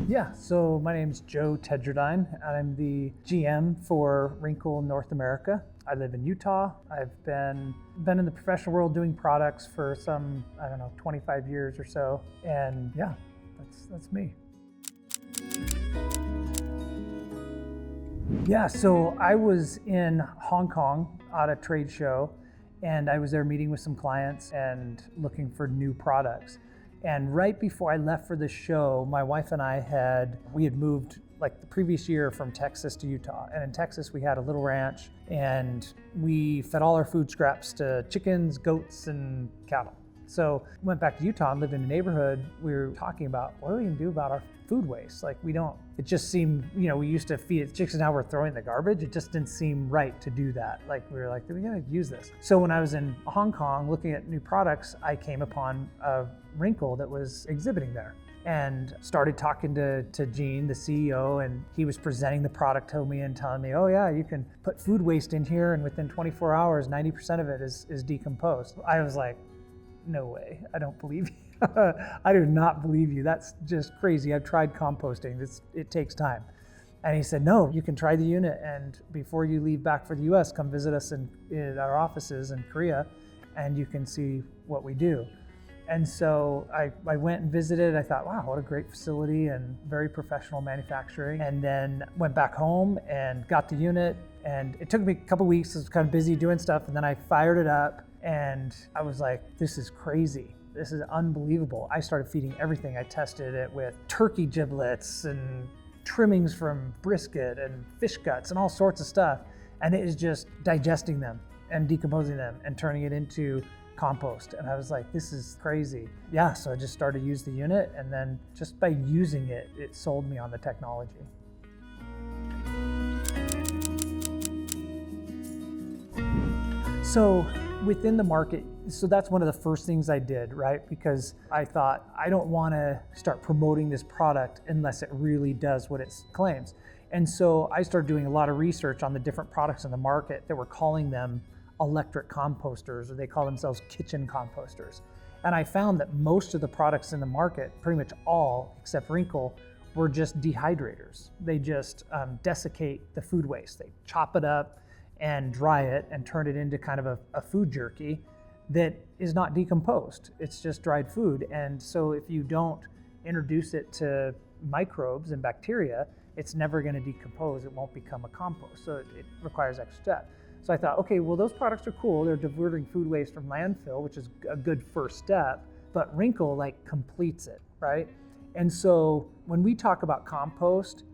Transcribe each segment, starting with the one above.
Yeah, so my name's Joe Tedradine. I'm the GM for Reencle North America. I live in Utah. I've been in the professional world doing products for some, 25 years or so. And yeah, that's me. Yeah, so I was in Hong Kong at a trade show, and I was there meeting with some clients and looking for new products. And right before I left for the show, my wife and I had moved like the previous year from Texas to Utah. And in Texas, we had a little ranch, and we fed all our food scraps to chickens, goats, and cattle. So went back to Utah and lived in a neighborhood. We were talking about, what are we gonna do about our food waste? Like it just seemed, we used to feed chickens, now we're throwing the garbage. It just didn't seem right to do that. Like we were like, we gotta use this. So when I was in Hong Kong looking at new products, I came upon a Reencle that was exhibiting there and started talking to Gene, the CEO, and he was presenting the product to me and telling me, oh yeah, you can put food waste in here and within 24 hours, 90% of it is decomposed. I was like, no way, I don't believe you. I do not believe you. That's just crazy. I've tried composting. It takes time. And he said, no, you can try the unit, and before you leave back for the US, come visit us in our offices in Korea, and you can see what we do. And so I went and visited. I thought, wow, what a great facility and very professional manufacturing. And then went back home and got the unit. And it took me a couple weeks. I was kind of busy doing stuff. And then I fired it up. And I was like, this is crazy. This is unbelievable. I started feeding everything. I tested it with turkey giblets and trimmings from brisket and fish guts and all sorts of stuff. And it is just digesting them and decomposing them and turning it into compost. And I was like, this is crazy. Yeah, so I just started to use the unit, and then just by using it, it sold me on the technology. So within the market, so that's one of the first things I did, right? Because I thought, I don't want to start promoting this product unless it really does what it claims. And so I started doing a lot of research on the different products in the market that were calling them electric composters, or they call themselves kitchen composters. And I found that most of the products in the market, pretty much all except Reencle, were just dehydrators. They just desiccate the food waste. They chop it up and dry it and turn it into kind of a food jerky that is not decomposed. It's just dried food. And so if you don't introduce it to microbes and bacteria, it's never going to decompose. It won't become a compost. So it requires extra step. So I thought, okay, well, those products are cool. They're diverting food waste from landfill, which is a good first step, but Reencle completes it, right? And so when we talk about compost,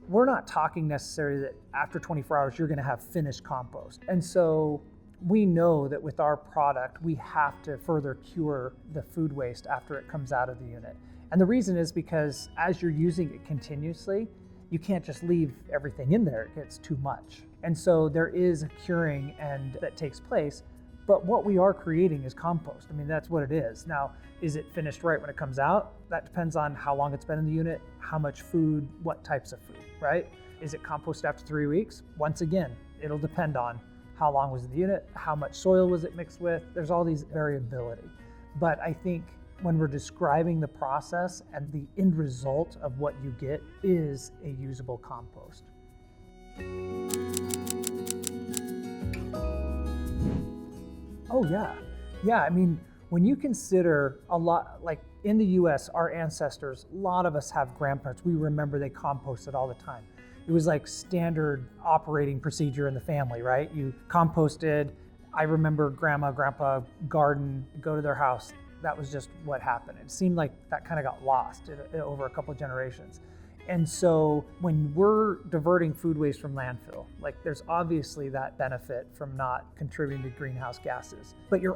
we're not talking necessarily that after 24 hours, you're gonna have finished compost. And so we know that with our product, we have to further cure the food waste after it comes out of the unit. And the reason is because as you're using it continuously, you can't just leave everything in there. It gets too much. And so there is a curing that takes place, but what we are creating is compost. I mean, that's what it is. Now, is it finished right when it comes out? That depends on how long it's been in the unit, how much food, what types of food, right? Is it composted after 3 weeks? Once again, it'll depend on how long was the unit, how much soil was it mixed with. There's all these variability. But I think when we're describing the process and the end result of what you get is a usable compost. Oh yeah. Yeah, I mean, when you consider a lot, like in the US, our ancestors, a lot of us have grandparents, we remember they composted all the time. It was like standard operating procedure in the family, right? You composted. I remember grandma, grandpa garden, go to their house. That was just what happened. It seemed like that kind of got lost over a couple of generations. And so when we're diverting food waste from landfill, like there's obviously that benefit from not contributing to greenhouse gases, but you're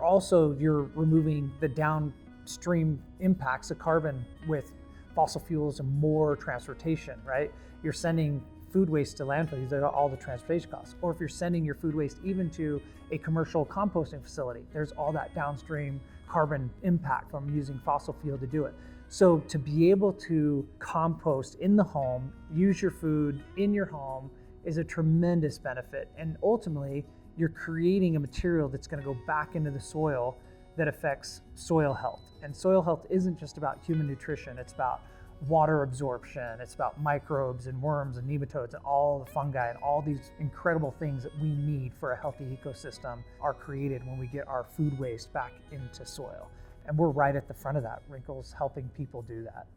removing the downstream impacts of carbon with fossil fuels and more transportation, right? You're sending food waste to landfill, these are all the transportation costs. Or if you're sending your food waste even to a commercial composting facility, there's all that downstream carbon impact from using fossil fuel to do it. So to be able to compost in the home, use your food in your home is a tremendous benefit. And ultimately, you're creating a material that's going to go back into the soil that affects soil health. And soil health isn't just about human nutrition, it's about water absorption, it's about microbes and worms and nematodes and all the fungi and all these incredible things that we need for a healthy ecosystem are created when we get our food waste back into soil. And we're right at the front of that. Reencle's helping people do that.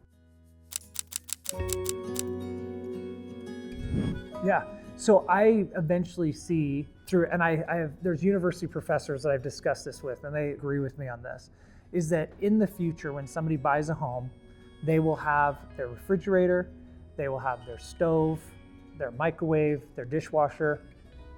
Yeah, so I eventually see through, and there's university professors that I've discussed this with, and they agree with me on this, is that in the future, when somebody buys a home, they will have their refrigerator, they will have their stove, their microwave, their dishwasher,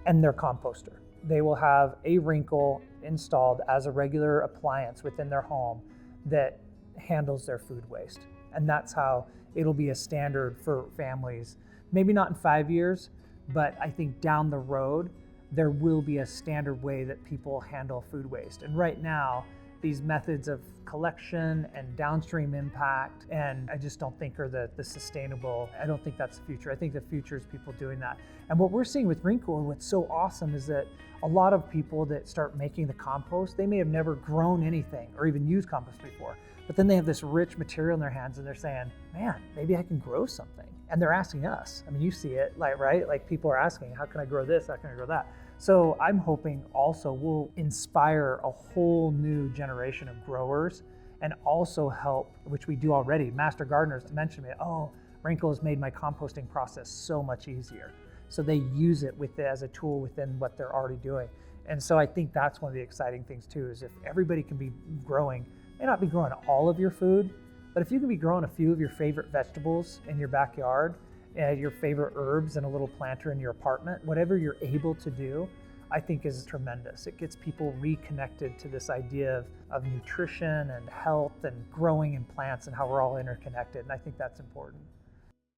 and their composter. They will have a Reencle installed as a regular appliance within their home that handles their food waste. And that's how it'll be a standard for families. Maybe not in 5 years, but I think down the road, there will be a standard way that people handle food waste. And right now, these methods of collection and downstream impact, and I just don't think are the sustainable. I don't think that's the future. I think the future is people doing that. And what we're seeing with Reencle, and what's so awesome is that a lot of people that start making the compost, they may have never grown anything or even used compost before, but then they have this rich material in their hands and they're saying, man, maybe I can grow something. And they're asking us. I mean, you see it, right? Like people are asking, how can I grow this? How can I grow that? So I'm hoping also we'll inspire a whole new generation of growers and also help, which we do already, master gardeners to mention me, oh, Reencle has made my composting process so much easier. So they use it as a tool within what they're already doing. And so I think that's one of the exciting things too, is if everybody can be growing, may not be growing all of your food, but if you can be growing a few of your favorite vegetables in your backyard, your favorite herbs and a little planter in your apartment, whatever you're able to do, I think is tremendous. It gets people reconnected to this idea of nutrition and health and growing in plants and how we're all interconnected. And I think that's important.